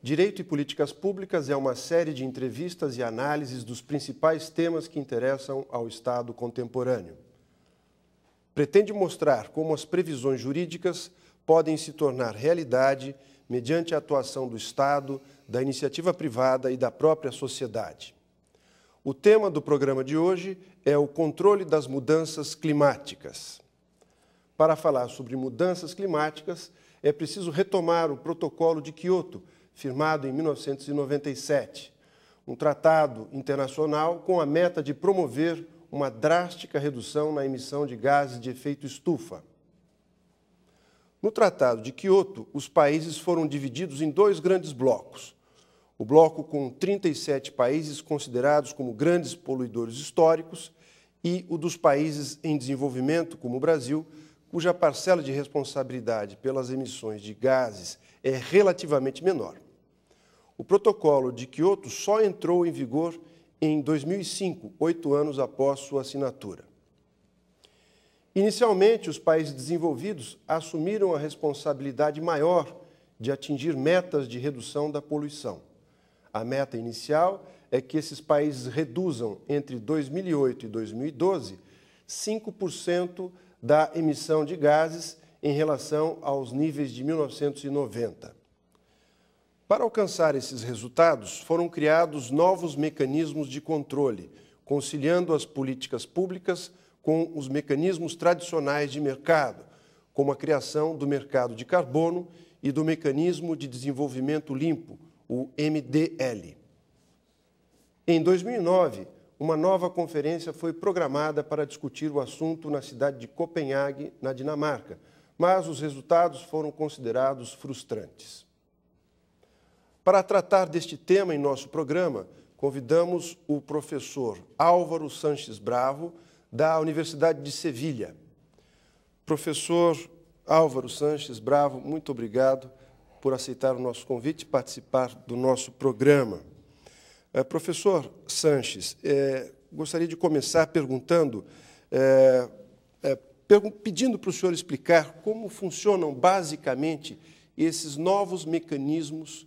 Direito e Políticas Públicas é uma série de entrevistas e análises dos principais temas que interessam ao Estado contemporâneo. Pretende mostrar como as previsões jurídicas podem se tornar realidade mediante a atuação do Estado, da iniciativa privada e da própria sociedade. O tema do programa de hoje é o controle das mudanças climáticas. Para falar sobre mudanças climáticas, é preciso retomar o Protocolo de Quioto, firmado em 1997, um tratado internacional com a meta de promover uma drástica redução na emissão de gases de efeito estufa. No Tratado de Quioto, os países foram divididos em dois grandes blocos. O bloco com 37 países considerados como grandes poluidores históricos e o dos países em desenvolvimento, como o Brasil, cuja parcela de responsabilidade pelas emissões de gases é relativamente menor. O Protocolo de Quioto só entrou em vigor em 2005, 8 anos após sua assinatura. Inicialmente, os países desenvolvidos assumiram a responsabilidade maior de atingir metas de redução da poluição. A meta inicial é que esses países reduzam, entre 2008 e 2012, 5% da emissão de gases em relação aos níveis de 1990. Para alcançar esses resultados, foram criados novos mecanismos de controle, conciliando as políticas públicas com os mecanismos tradicionais de mercado, como a criação do mercado de carbono e do Mecanismo de Desenvolvimento Limpo, o MDL. Em 2009, uma nova conferência foi programada para discutir o assunto na cidade de Copenhague, na Dinamarca, mas os resultados foram considerados frustrantes. Para tratar deste tema em nosso programa, convidamos o professor Álvaro Sanches Bravo, da Universidade de Sevilha. Professor Álvaro Sanches Bravo, muito obrigado por aceitar o nosso convite e participar do nosso programa. Professor Sanches, gostaria de começar perguntando, pedindo para o senhor explicar como funcionam basicamente esses novos mecanismos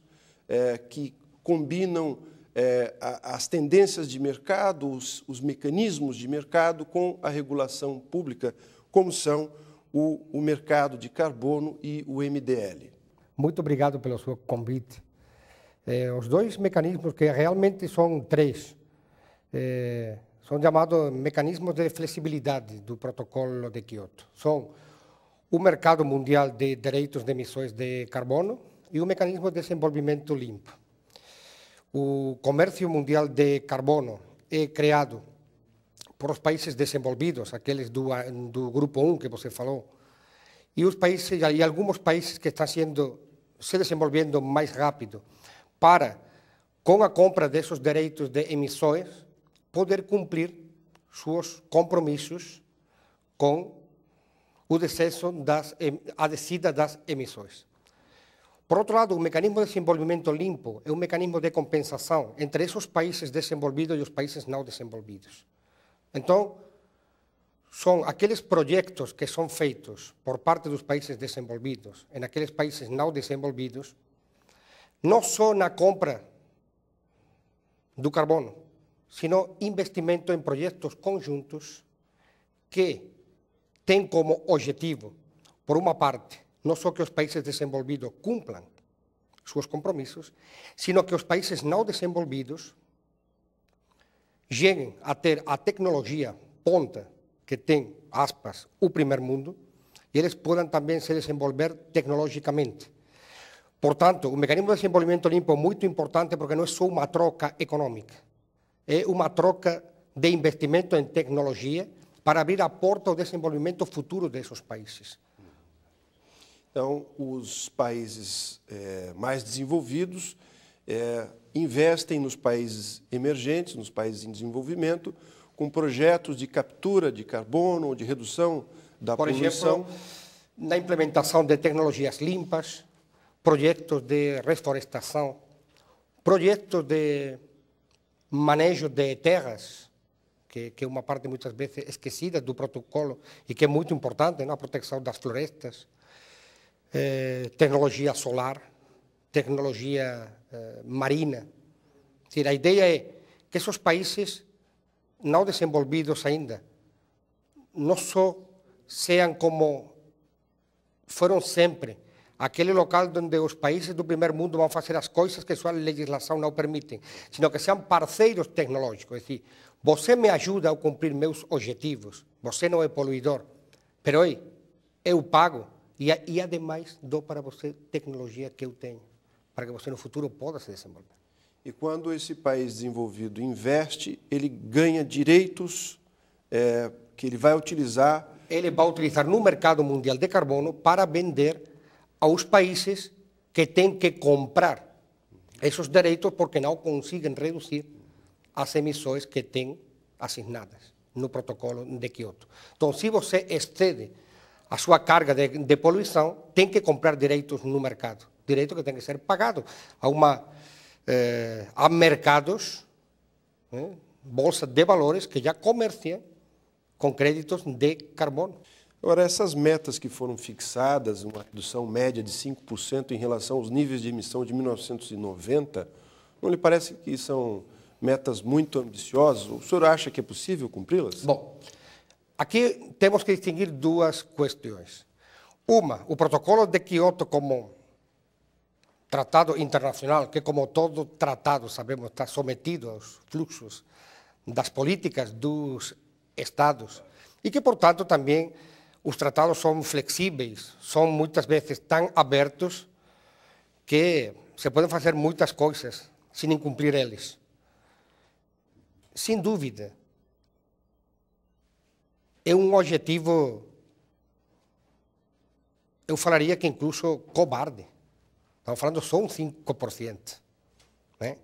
que combinam as tendências de mercado, os mecanismos de mercado com a regulação pública, como são o mercado de carbono e o MDL. Muito obrigado pelo seu convite. Os dois mecanismos, que realmente são três, são chamados mecanismos de flexibilidade do Protocolo de Quioto. São o Mercado Mundial de Direitos de Emissões de Carbono e o Mecanismo de Desenvolvimento Limpo. O comércio mundial de carbono é criado por os países desenvolvidos, aqueles do Grupo 1 que você falou, e os países, e alguns países que estão se desenvolvendo mais rápido, para, com a compra desses direitos de emissões, poder cumprir seus compromissos com o descenso a descida das emissões. Por outro lado, o mecanismo de desenvolvimento limpo é um mecanismo de compensação entre esses países desenvolvidos e os países não desenvolvidos. Então, são aqueles projetos que são feitos por parte dos países desenvolvidos em aqueles países não desenvolvidos, não só na compra do carbono, sino investimento em projetos conjuntos que têm como objetivo, por uma parte, não só que os países desenvolvidos cumpram seus compromissos, sino que os países não desenvolvidos cheguem a ter a tecnologia ponta que tem, aspas, o primeiro mundo, e eles possam também se desenvolver tecnologicamente. Portanto, o mecanismo de desenvolvimento limpo é muito importante porque não é só uma troca econômica, é uma troca de investimento em tecnologia para abrir a porta ao desenvolvimento futuro desses países. Então, os países mais desenvolvidos investem nos países emergentes, nos países em desenvolvimento, com projetos de captura de carbono, de redução da poluição. Por exemplo, na implementação de tecnologias limpas, projetos de reflorestação, projetos de manejo de terras, que é uma parte muitas vezes esquecida do protocolo e que é muito importante, a proteção das florestas, tecnologia solar, tecnologia marina. A ideia é que esses países não desenvolvidos ainda não só sejam como foram sempre, aquele local onde os países do primeiro mundo vão fazer as coisas que sua legislação não permite, sino que sejam parceiros tecnológicos. É decir, você me ajuda a cumprir meus objetivos, você não é poluidor, mas eu pago e ademais dou para você tecnologia que eu tenho, para que você no futuro possa se desenvolver. E quando esse país desenvolvido investe, ele ganha direitos que ele vai utilizar. Ele vai utilizar no mercado mundial de carbono para vender aos países que têm que comprar esses direitos porque não conseguem reduzir as emissões que têm assignadas no protocolo de Kyoto. Então, se você excede a sua carga de poluição, tem que comprar direitos no mercado, direito que tem que ser pagado a mercados, bolsas de valores que já comerciam com créditos de carbono. Agora, essas metas que foram fixadas, uma redução média de 5% em relação aos níveis de emissão de 1990, não lhe parece que são metas muito ambiciosas? O senhor acha que é possível cumpri-las? Bom, aqui temos que distinguir duas questões. Uma, o protocolo de Kyoto como tratado internacional, que como todo tratado, sabemos, está sometido aos fluxos das políticas dos Estados e que, portanto, também os tratados são flexíveis, são muitas vezes tão abertos que se podem fazer muitas coisas sem cumprir eles. Sem dúvida, é um objetivo, eu falaria que incluso cobarde. Estamos falando só 5%. Né?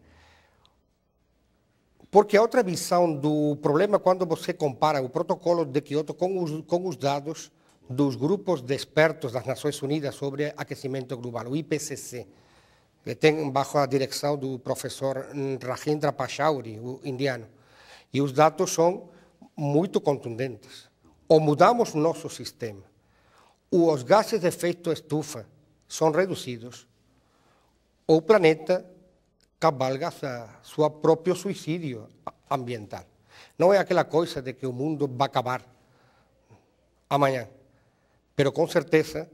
Porque a outra visão do problema é quando você compara o protocolo de Kyoto com os dados dos grupos de expertos das Nações Unidas sobre aquecimento global, o IPCC, que tem bajo a direção do professor Rajendra Pachauri, o indiano. E os dados são muito contundentes. Ou mudamos nosso sistema, ou os gases de efeito estufa são reduzidos, ou o planeta cavalga seu próprio suicídio ambiental. Não é aquela coisa de que o mundo vai acabar amanhã, mas com certeza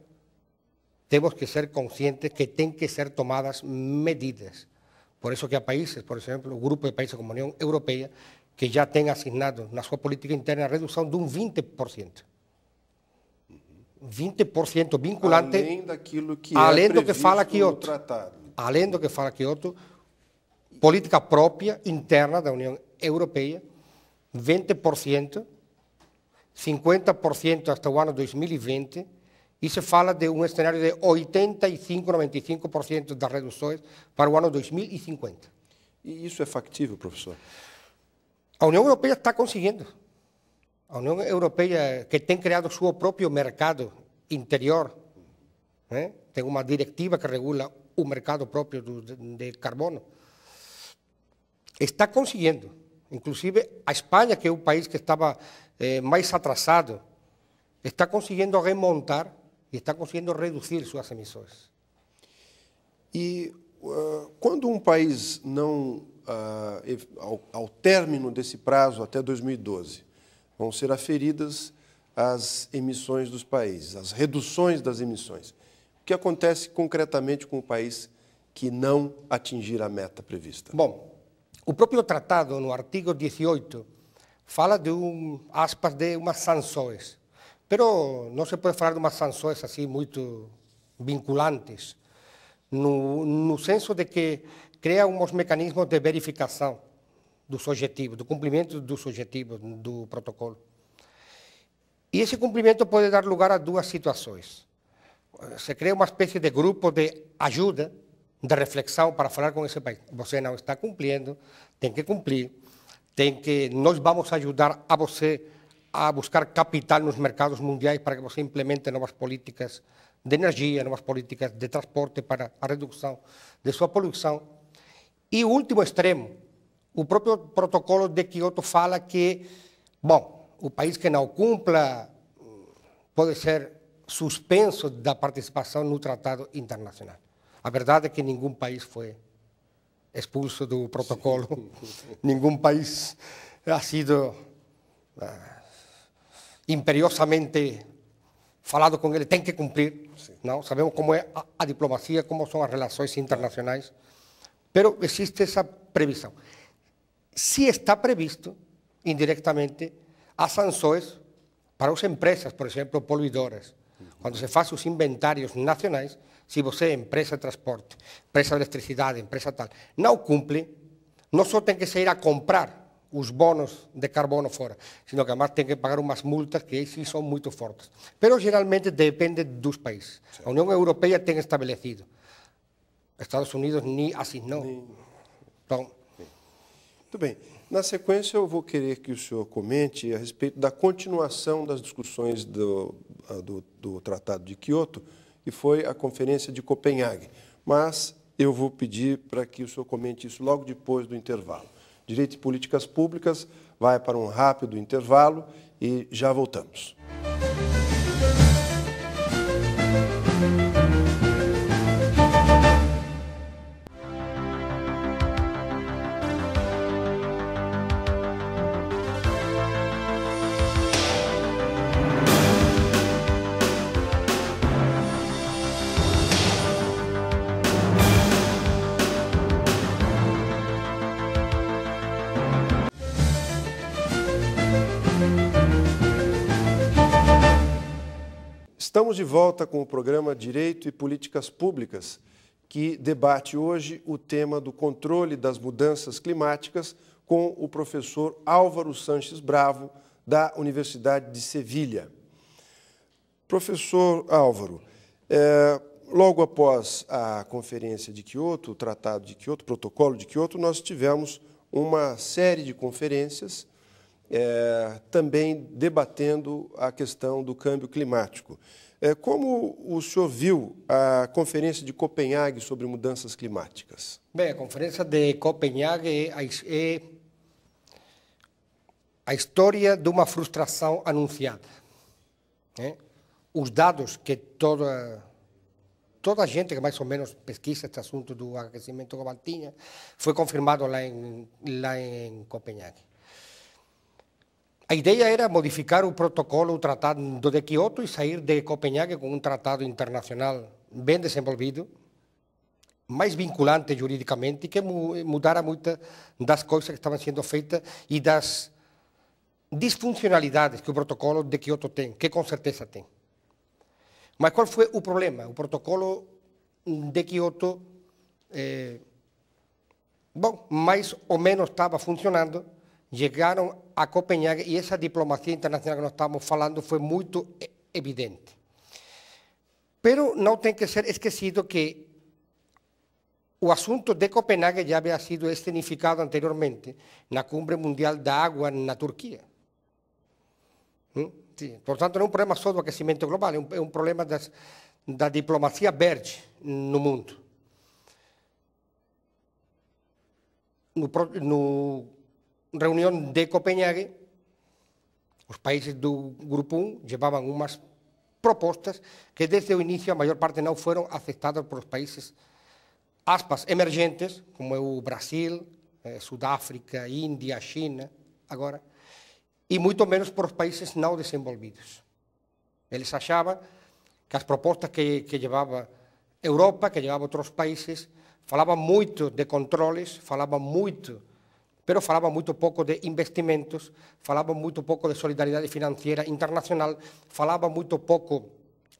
temos que ser conscientes que tem que ser tomadas medidas. Por isso que há países, por exemplo, o grupo de países como a União Europeia, que já tem assignado na sua política interna a redução de 20%. 20% vinculante. Além daquilo que além é do que fala Kyoto. tratado. Além do que fala Kyoto, política própria interna da União Europeia, 20%, 50% até o ano 2020, e se fala de um cenário de 85%, 95% das reduções para o ano 2050. E isso é factível, professor? A União Europeia está conseguindo. A União Europeia, que tem criado seu próprio mercado interior, né? Tem uma diretiva que regula o mercado próprio de carbono, está conseguindo. Inclusive, a Espanha, que é o país que estava mais atrasado, está conseguindo remontar e está conseguindo reduzir suas emissões. E quando um país não, ao término desse prazo, até 2012, vão ser aferidas as emissões dos países, as reduções das emissões. O que acontece concretamente com o país que não atingir a meta prevista? Bom, o próprio tratado, no artigo 18, fala de aspas, de umas sanções. Pero não se pode falar de umas sanções assim muito vinculantes, no senso de que cria uns mecanismos de verificação dos objetivos, do cumprimento dos objetivos do protocolo. E esse cumprimento pode dar lugar a duas situações. Se cria uma espécie de grupo de ajuda, de reflexão para falar com esse país. Você não está cumprindo, tem que cumprir, nós vamos ajudar a você a buscar capital nos mercados mundiais para que você implemente novas políticas de energia, novas políticas de transporte para a redução de sua poluição. E o último extremo, o próprio protocolo de Kyoto fala que, bom, o país que não cumpra pode ser suspenso da participação no tratado internacional. A verdade é que nenhum país foi expulso do protocolo. Nenhum país ha sido imperiosamente falado com ele, tem que cumprir. Não? Sabemos como é a diplomacia, como são as relações internacionais, pero existe essa previsão. Se está previsto, indirectamente, as sanções para as empresas, por exemplo, poluidoras. Quando se faz os inventários nacionais, se você é empresa de transporte, empresa de eletricidade, empresa tal, não cumpre, não só tem que sair a comprar os bônus de carbono fora, sino que además tem que pagar umas multas que sim são muito fortes. Pero geralmente depende dos países. A União Europeia tem estabelecido. Estados Unidos nem assinou. Então, muito bem. Na sequência, eu vou querer que o senhor comente a respeito da continuação das discussões do Tratado de Quioto, que foi a Conferência de Copenhague. Mas eu vou pedir para que o senhor comente isso logo depois do intervalo. Direito e Políticas Públicas vai para um rápido intervalo e já voltamos. Estamos de volta com o programa Direito e Políticas Públicas, que debate hoje o tema do controle das mudanças climáticas com o professor Álvaro Sanches Bravo, da Universidade de Sevilha. Professor Álvaro, logo após a Conferência de Quioto, o Tratado de Quioto, o Protocolo de Quioto, nós tivemos uma série de conferências também debatendo a questão do câmbio climático. Como o senhor viu a Conferência de Copenhague sobre mudanças climáticas? Bem, a Conferência de Copenhague é a história de uma frustração anunciada. Os dados que toda a gente que mais ou menos pesquisa este assunto do aquecimento global tinha, foi confirmado lá em Copenhague. A ideia era modificar o protocolo, o Tratado de Quioto e sair de Copenhague com um tratado internacional bem desenvolvido, mais vinculante juridicamente, que mudara muitas das coisas que estavam sendo feitas e das disfuncionalidades que o protocolo de Quioto tem, que com certeza tem. Mas qual foi o problema? O protocolo de Quioto, mais ou menos estava funcionando, chegaram a Copenhague e essa diplomacia internacional que nós estamos falando foi muito evidente. Pero não tem que ser esquecido que o assunto de Copenhague já havia sido escenificado anteriormente na Cumbre Mundial da Água na Turquia. Sim, portanto, não é um problema só do aquecimento global, é um problema da diplomacia verde no mundo. No reunião de Copenhague, os países do Grupo 1 levavam umas propostas que desde o início a maior parte não foram aceitadas por os países, aspas, emergentes, como é o Brasil, Sudáfrica, Índia, China, agora, e muito menos por os países não desenvolvidos. Eles achavam que as propostas que levava a Europa, que levava outros países, falavam muito de controles, falavam muito, pero falava muito pouco de investimentos, falava muito pouco de solidariedade financeira internacional, falava muito pouco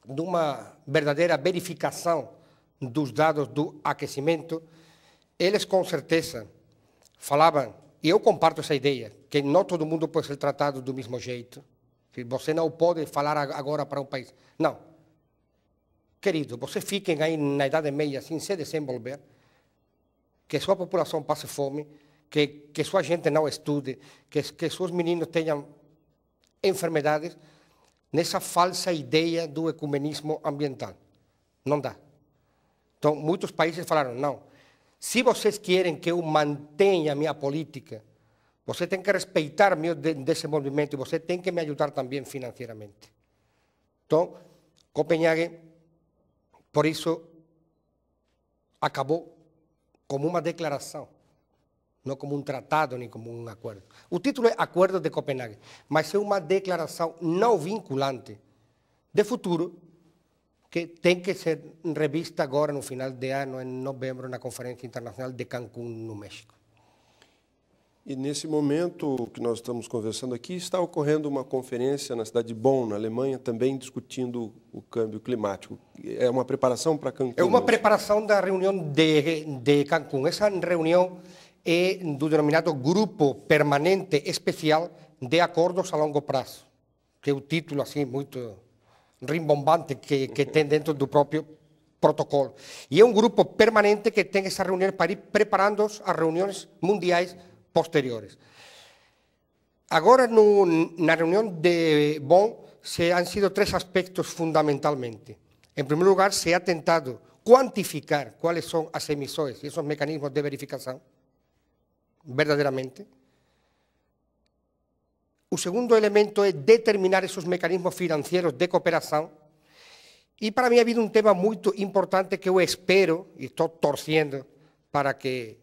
de uma verdadeira verificação dos dados do aquecimento. Eles, com certeza, falavam, e eu comparto essa ideia, que não todo mundo pode ser tratado do mesmo jeito. Você não pode falar agora para um país. Não. Querido, vocês fiquem aí na Idade Média sem se desenvolver, que sua população passe fome, que sua gente não estude, que seus meninos tenham enfermidades, nessa falsa ideia do ecumenismo ambiental. Não dá. Então, muitos países falaram, não, se vocês querem que eu mantenha a minha política, você tem que respeitar meu desenvolvimento e você tem que me ajudar também financeiramente. Então, Copenhague, por isso, acabou como uma declaração, não como um tratado nem como um acordo. O título é Acordo de Copenhague, mas é uma declaração não vinculante de futuro que tem que ser revista agora no final de ano, em novembro, na Conferência Internacional de Cancún, no México. E nesse momento que nós estamos conversando aqui, está ocorrendo uma conferência na cidade de Bonn, na Alemanha, também discutindo o câmbio climático. É uma preparação para Cancún? É uma preparação da reunião de Cancún. Essa reunião é do denominado Grupo Permanente Especial de Acordos a Longo Prazo, que é o título assim muito rimbombante que tem dentro do próprio protocolo. E é um grupo permanente que tem essas reuniões para ir preparando as reuniões mundiais posteriores. Agora, na reunião de Bonn, han sido tres aspectos fundamentalmente. En primer lugar, se ha tentado cuantificar cuáles son as emissões e esos mecanismos de verificação, verdadeiramente. O segundo elemento é determinar esos mecanismos financeiros de cooperação. E para mim ha havido um tema muito importante que eu espero, e estou torcendo para que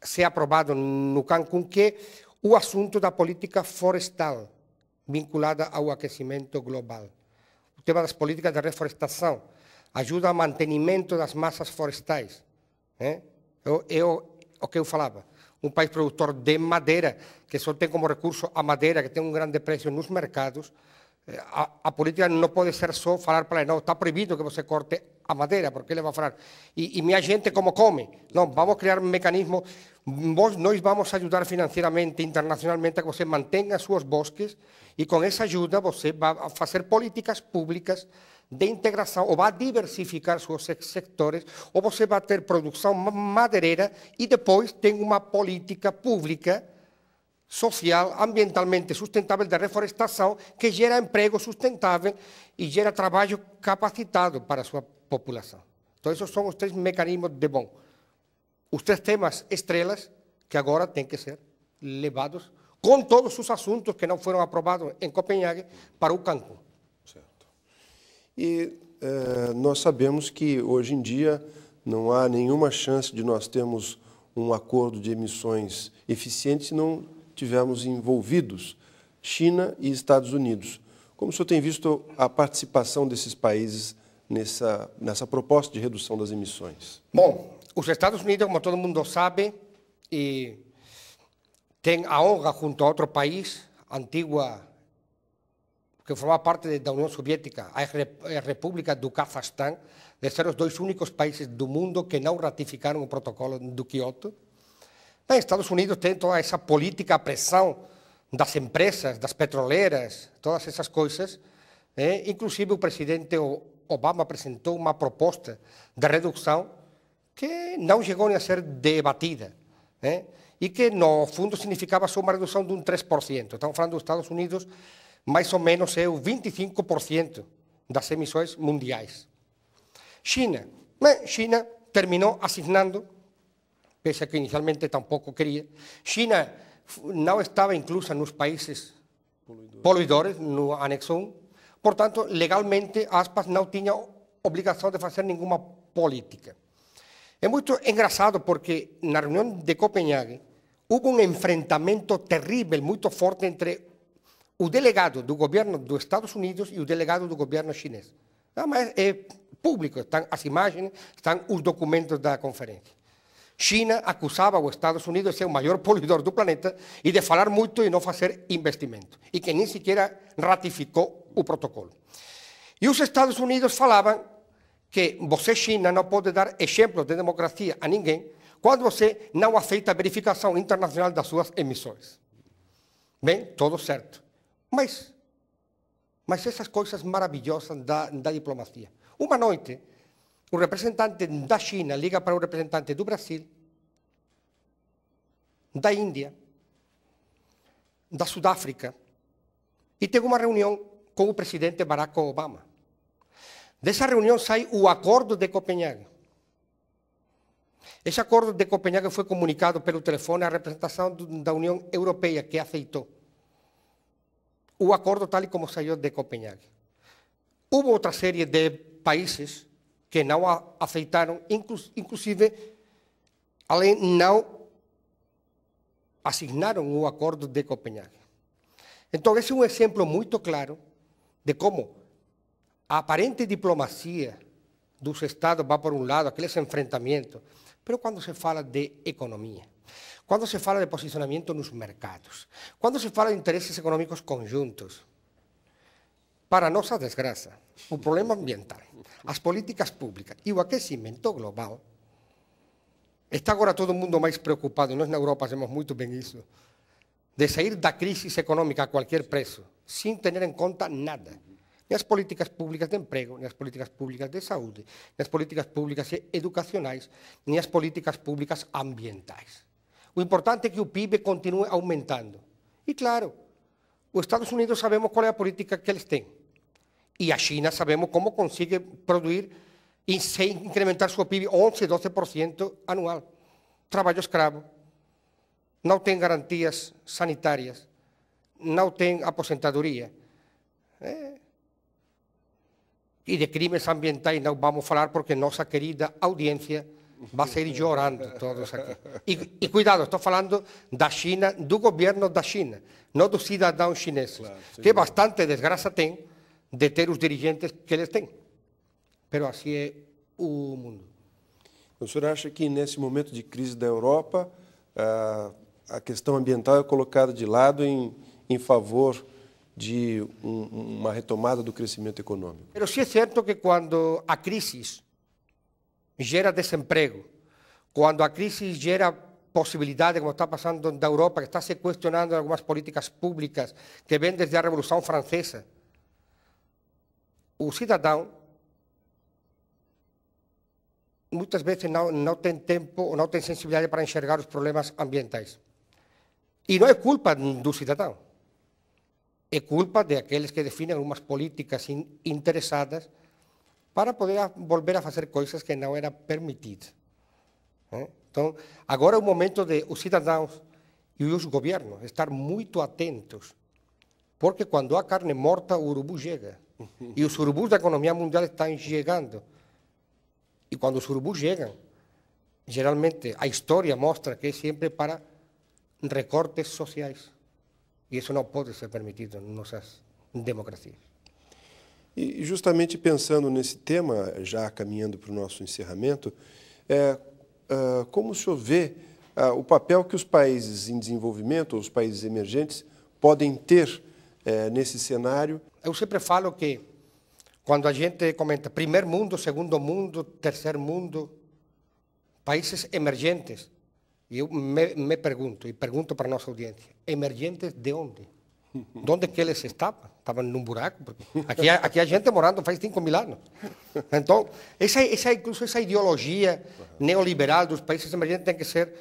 seja aprovado no Cancún, que é o assunto da política florestal vinculada ao aquecimento global. O tema das políticas de reflorestação ajuda ao mantenimento das massas florestais. É o que eu falava. Um país produtor de madeira, que só tem como recurso a madeira, que tem um grande preço nos mercados, a política não pode ser só falar para ele, não, está proibido que você corte a madeira, porque ele vai falar, e minha gente como come? Não, vamos criar um mecanismo, nós vamos ajudar financeiramente, internacionalmente, a que você mantenha seus bosques, e com essa ajuda você vai fazer políticas públicas de integração, ou vai diversificar seus sectores, ou você vai ter produção madeireira, e depois tem uma política pública social, ambientalmente sustentável de reflorestação, que gera emprego sustentável e gera trabalho capacitado para a sua população. Então, esses são os três mecanismos de Bonn. Os três temas estrelas que agora têm que ser levados com todos os assuntos que não foram aprovados em Copenhague para o Cancún. Certo. E nós sabemos que, hoje em dia, não há nenhuma chance de nós termos um acordo de emissões eficiente se não tivermos envolvidos China e Estados Unidos. Como o senhor tem visto a participação desses países nessa proposta de redução das emissões? Bom, os Estados Unidos, como todo mundo sabe, tem a honra, junto a outro país, antiga, que formava parte da União Soviética, a República do Cazaquistão, de ser os dois únicos países do mundo que não ratificaram o protocolo do Kyoto. Os Estados Unidos tem toda essa política, a pressão das empresas, das petroleiras, todas essas coisas. Inclusive, o presidente Obama apresentou uma proposta de redução que não chegou nem a ser debatida, e que, no fundo, significava só uma redução de 3%. Estamos falando dos Estados Unidos, mais ou menos é o 25% das emissões mundiais. China terminou assinando, pese a que inicialmente tampouco queria. China não estava inclusa nos países poluidores, no anexo 1, portanto, legalmente, aspas, não tinha obrigação de fazer nenhuma política. É muito engraçado porque na reunião de Copenhague houve um enfrentamento terrível, muito forte entre o delegado do governo dos Estados Unidos e o delegado do governo chinês. Mas é público, estão as imagens, estão os documentos da conferência. China acusava os Estados Unidos de ser o maior poluidor do planeta e de falar muito e não fazer investimento, e que nem sequer ratificou o protocolo. E os Estados Unidos falavam que você, China, não pode dar exemplos de democracia a ninguém quando você não aceita a verificação internacional das suas emissões. Bem, tudo certo. Mas essas coisas maravilhosas da diplomacia. Uma noite, o representante da China liga para o representante do Brasil, da Índia, da Sudáfrica, e tem uma reunião com o presidente Barack Obama. Dessa reunião sai o Acordo de Copenhague. Esse Acordo de Copenhague foi comunicado pelo telefone à representação da União Europeia, que aceitou o acordo tal como saiu de Copenhague. Houve outra série de países que não aceitaram, inclusive além não assinaram o Acordo de Copenhague. Então, esse é um exemplo muito claro de como a aparente diplomacia dos Estados vai por um lado, aqueles enfrentamentos, mas quando se fala de economia, quando se fala de posicionamento nos mercados, quando se fala de interesses econômicos conjuntos, para nossa desgraça, o problema ambiental, as políticas públicas e o aquecimento global, está agora todo mundo mais preocupado, nós na Europa fazemos muito bem isso, de sair da crise econômica a qualquer preço, sem ter em conta nada. Nem as políticas públicas de emprego, nem as políticas públicas de saúde, nem as políticas públicas educacionais, nem as políticas públicas ambientais. O importante é que o PIB continue aumentando. E, claro, os Estados Unidos sabemos qual é a política que eles têm. E a China sabemos como consegue produzir e sem incrementar seu PIB 11, 12% anual. Trabalho escravo, não tem garantias sanitárias, não tem aposentadoria. E de crimes ambientais não vamos falar porque nossa querida audiência vai sair chorando todos aqui. E cuidado, estou falando da China, do governo da China, não dos cidadãos chineses, claro, que bastante desgraça tem de ter os dirigentes que eles têm. Mas assim é o mundo. O senhor acha que nesse momento de crise da Europa, a questão ambiental é colocada de lado em favor de uma retomada do crescimento econômico? Mas sim é certo que quando a crise gera desemprego, quando a crise gera possibilidade, como está passando na Europa, que está se questionando algumas políticas públicas que vêm desde a Revolução Francesa, o cidadão muitas vezes não tem tempo ou não tem sensibilidade para enxergar os problemas ambientais. E não é culpa do cidadão. É culpa daqueles que definem algumas políticas interessadas para poder volver a fazer coisas que não eram permitidas. Então, agora é o momento de os cidadãos e os governos estar muito atentos, porque quando há carne morta, o urubu chega. E os urubus da economia mundial estão chegando. E quando os urubus chegam, geralmente a história mostra que é sempre para recortes sociais. E isso não pode ser permitido em nossas democracias. E justamente pensando nesse tema, já caminhando para o nosso encerramento, como o senhor vê o papel que os países em desenvolvimento, ou os países emergentes, podem ter nesse cenário? Eu sempre falo que, quando a gente comenta primeiro mundo, segundo mundo, terceiro mundo, países emergentes, e eu me pergunto, e pergunto para a nossa audiência, emergentes de onde? De onde que eles estavam? Estavam num buraco? Porque aqui a gente morando faz 5.000 anos. Então, incluso essa ideologia neoliberal dos países emergentes tem que ser,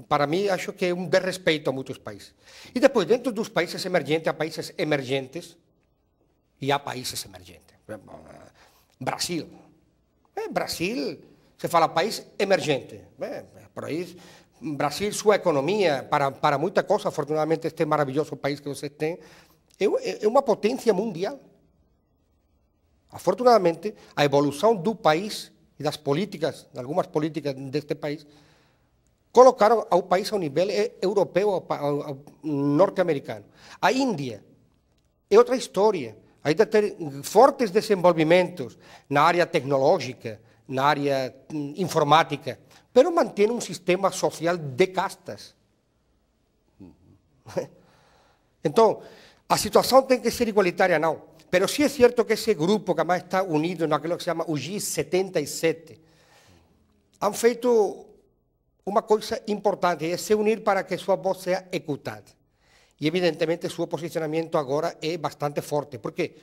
para mim, acho que é um desrespeito a muitos países. E depois, dentro dos países emergentes, há países emergentes e há países emergentes. Brasil. Brasil, se fala país emergente. Por aí, Brasil, sua economia, para muita coisa, afortunadamente, este maravilhoso país que vocês têm, é uma potência mundial. Afortunadamente, a evolução do país e das políticas, de algumas políticas deste país, colocaram ao país ao nível europeu, ao norte-americano. A Índia é outra história. Ainda tem fortes desenvolvimentos na área tecnológica, na área informática, mas mantém um sistema social de castas. Então, a situação tem que ser igualitária, não. Mas sim é certo que esse grupo que mais está unido naquilo que se chama o G77, han feito uma coisa importante, é se unir para que sua voz seja escutada. E, evidentemente, seu posicionamento agora é bastante forte. Por quê?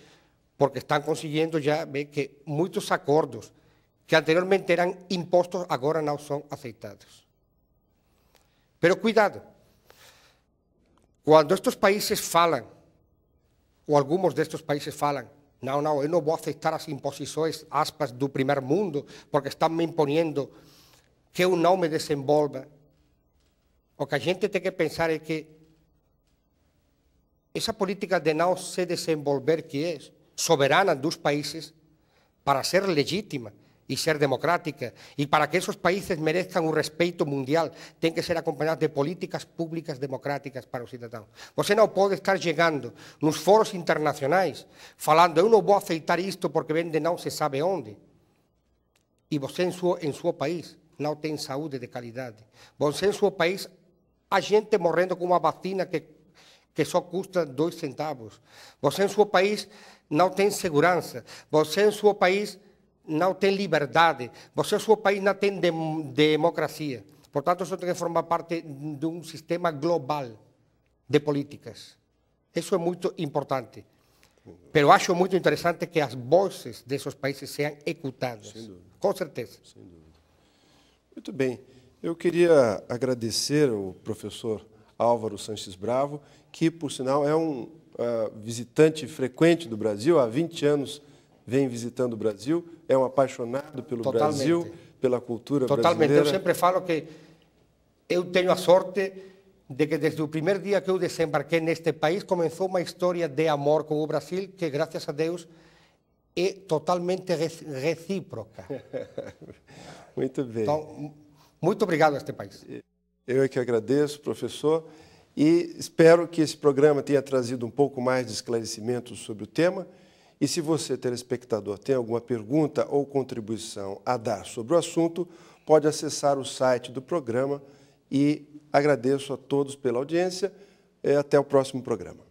Porque estão conseguindo já ver que muitos acordos que anteriormente eram impostos, agora não são aceitados. Mas cuidado, quando estes países falam, ou alguns destes países falam, não, eu não vou aceitar as imposições, aspas, do primeiro mundo, porque estão me impondo que eu não me desenvolva. O que a gente tem que pensar é que essa política de não se desenvolver, que é soberana dos países, para ser legítima e ser democrática. E para que esses países mereçam o respeito mundial, tem que ser acompanhados de políticas públicas democráticas para os cidadãos. Você não pode estar chegando nos fóruns internacionais falando eu não vou aceitar isto porque vem de não se sabe onde. E você em seu país não tem saúde de qualidade. Você em seu país, há gente morrendo com uma vacina que só custa 2 centavos. Você em seu país não tem segurança. Você em seu país não tem liberdade. Você em seu país não tem democracia. Portanto, isso tem que formar parte de um sistema global de políticas. Isso é muito importante. Mas acho muito interessante que as vozes desses países sejam escutadas. Sem dúvida. Com certeza. Sem dúvida. Muito bem. Eu queria agradecer ao professor Álvaro Sanches Bravo, que, por sinal, é um visitante frequente do Brasil, há 20 anos vem visitando o Brasil, é um apaixonado pelo Brasil, pela cultura brasileira. Eu sempre falo que eu tenho a sorte de que desde o primeiro dia que eu desembarquei neste país começou uma história de amor com o Brasil que, graças a Deus, é totalmente recíproca. Muito bem. Então, muito obrigado a este país. Eu é que agradeço, professor, e espero que esse programa tenha trazido um pouco mais de esclarecimento sobre o tema. E se você, telespectador, tem alguma pergunta ou contribuição a dar sobre o assunto, pode acessar o site do programa e agradeço a todos pela audiência. Até o próximo programa.